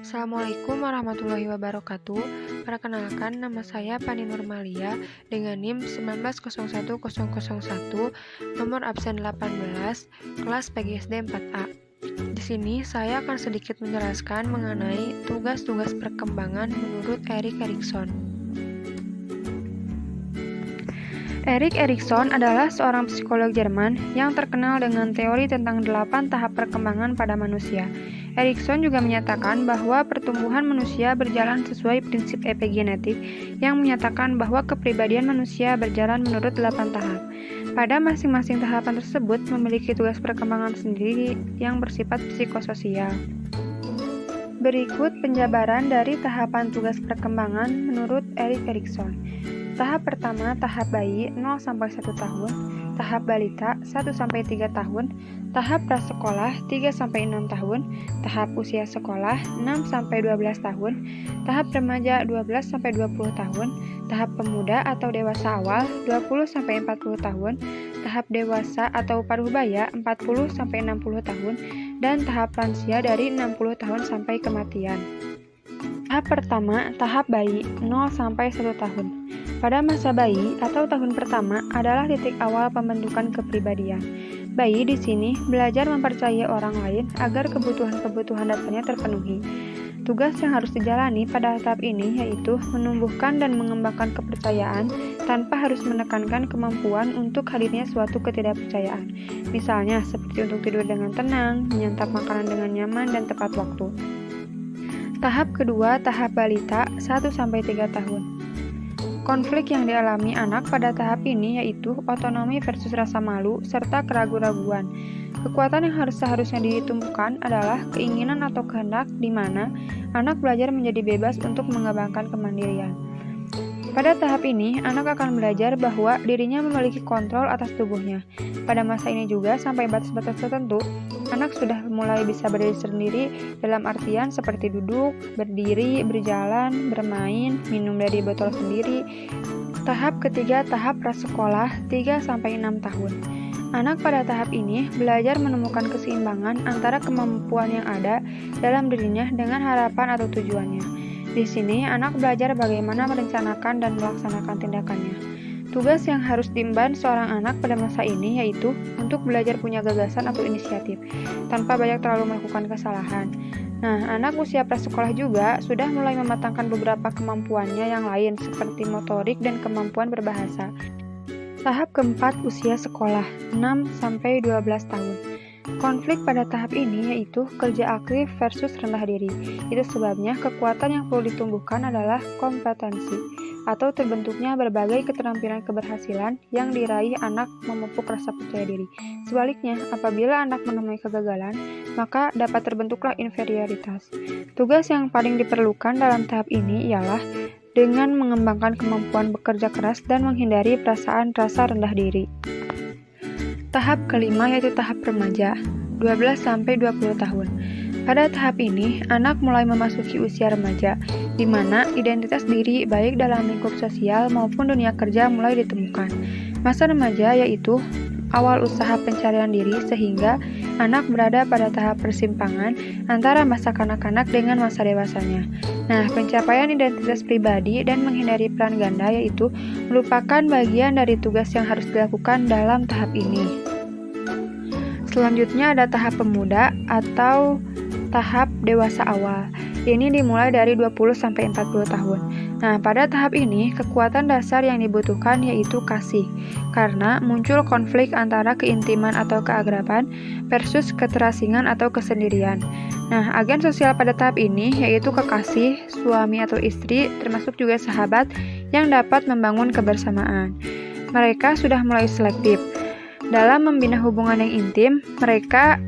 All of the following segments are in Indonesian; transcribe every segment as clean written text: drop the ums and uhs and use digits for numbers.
Assalamualaikum warahmatullahi wabarakatuh. Perkenalkan, nama saya Pani Nurmalia dengan NIM 1901001, nomor absen 18, kelas PGSD 4A. Di sini saya akan sedikit menjelaskan mengenai tugas-tugas perkembangan menurut Erik Erikson. Erik Erikson adalah seorang psikolog Jerman yang terkenal dengan teori tentang 8 tahap perkembangan pada manusia. Erikson juga menyatakan bahwa pertumbuhan manusia berjalan sesuai prinsip epigenetik yang menyatakan bahwa kepribadian manusia berjalan menurut 8 tahap. Pada masing-masing tahapan tersebut memiliki tugas perkembangan sendiri yang bersifat psikososial. Berikut penjabaran dari tahapan tugas perkembangan menurut Erik Erikson. Tahap pertama, tahap bayi 0-1 tahun, tahap balita 1-3 tahun, tahap prasekolah 3-6 tahun, tahap usia sekolah 6-12 tahun, tahap remaja 12-20 tahun, tahap pemuda atau dewasa awal 20-40 tahun, tahap dewasa atau paruhbaya 40-60 tahun, dan tahap lansia dari 60 tahun sampai kematian. Tahap pertama, tahap bayi 0-1 tahun. Pada masa bayi atau tahun pertama adalah titik awal pembentukan kepribadian. Bayi di sini belajar mempercayai orang lain agar kebutuhan-kebutuhan dasarnya terpenuhi. Tugas yang harus dijalani pada tahap ini yaitu menumbuhkan dan mengembangkan kepercayaan tanpa harus menekankan kemampuan untuk hadirnya suatu ketidakpercayaan. Misalnya seperti untuk tidur dengan tenang, menyantap makanan dengan nyaman dan tepat waktu. Tahap kedua, tahap balita 1-3 tahun. Konflik yang dialami anak pada tahap ini yaitu otonomi versus rasa malu serta keraguan-raguan. Kekuatan yang seharusnya ditumbuhkan adalah keinginan atau kehendak di mana anak belajar menjadi bebas untuk mengembangkan kemandirian. Pada tahap ini, anak akan belajar bahwa dirinya memiliki kontrol atas tubuhnya. Pada masa ini juga, sampai batas-batas tertentu, anak sudah mulai bisa berdiri sendiri dalam artian seperti duduk, berdiri, berjalan, bermain, minum dari botol sendiri. Tahap ketiga, tahap prasekolah 3-6 tahun. Anak pada tahap ini belajar menemukan keseimbangan antara kemampuan yang ada dalam dirinya dengan harapan atau tujuannya. Di sini, anak belajar bagaimana merencanakan dan melaksanakan tindakannya. Tugas yang harus diemban seorang anak pada masa ini yaitu untuk belajar punya gagasan atau inisiatif, tanpa banyak terlalu melakukan kesalahan. Nah, anak usia prasekolah juga sudah mulai mematangkan beberapa kemampuannya yang lain, seperti motorik dan kemampuan berbahasa. Tahap keempat, usia sekolah, 6-12 tahun. Konflik pada tahap ini yaitu kerja aktif versus rendah diri. Itu sebabnya kekuatan yang perlu ditumbuhkan adalah kompetensi, atau terbentuknya berbagai keterampilan keberhasilan yang diraih anak memupuk rasa percaya diri. Sebaliknya, apabila anak menemui kegagalan, maka dapat terbentuklah inferioritas. Tugas yang paling diperlukan dalam tahap ini ialah dengan mengembangkan kemampuan bekerja keras dan menghindari perasaan rasa rendah diri. Tahap kelima yaitu tahap remaja, 12-20 tahun. Pada tahap ini, anak mulai memasuki usia remaja, di mana identitas diri baik dalam lingkup sosial maupun dunia kerja mulai ditemukan. Masa remaja yaitu awal usaha pencarian diri sehingga anak berada pada tahap persimpangan antara masa kanak-kanak dengan masa dewasanya. Nah, pencapaian identitas pribadi dan menghindari peran ganda yaitu merupakan bagian dari tugas yang harus dilakukan dalam tahap ini. Selanjutnya ada tahap pemuda atau tahap dewasa awal. Ini dimulai dari 20-40 tahun. Nah, pada tahap ini, kekuatan dasar yang dibutuhkan yaitu kasih, karena muncul konflik antara keintiman atau keakraban versus keterasingan atau kesendirian. Nah, agen sosial pada tahap ini yaitu kekasih, suami atau istri, termasuk juga sahabat yang dapat membangun kebersamaan. Mereka sudah mulai selektif. Dalam membina hubungan yang intim, mereka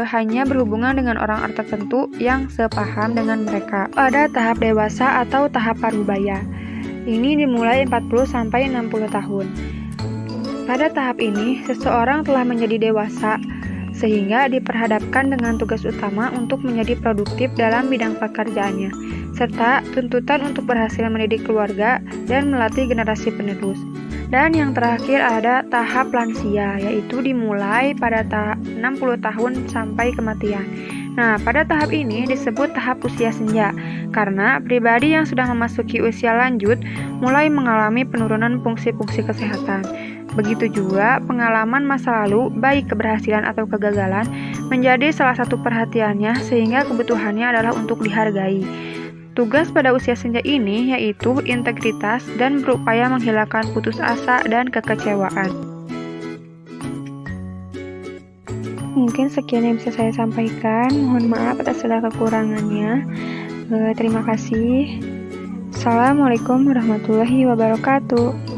hanya berhubungan dengan orang tertentu yang sepaham dengan mereka. Pada tahap dewasa atau tahap parubaya, ini dimulai 40-60 tahun. Pada tahap ini, seseorang telah menjadi dewasa, sehingga diperhadapkan dengan tugas utama untuk menjadi produktif dalam bidang pekerjaannya, serta tuntutan untuk berhasil mendidik keluarga dan melatih generasi penerus. Dan yang terakhir ada tahap lansia, yaitu dimulai pada 60 tahun sampai kematian. Nah, pada tahap ini disebut tahap usia senja, karena pribadi yang sudah memasuki usia lanjut mulai mengalami penurunan fungsi-fungsi kesehatan. Begitu juga pengalaman masa lalu, baik keberhasilan atau kegagalan, menjadi salah satu perhatiannya sehingga kebutuhannya adalah untuk dihargai. Tugas pada usia senja ini yaitu integritas dan berupaya menghilangkan putus asa dan kekecewaan. Mungkin sekian yang bisa saya sampaikan. Mohon maaf atas segala kekurangannya. Terima kasih. Assalamualaikum warahmatullahi wabarakatuh.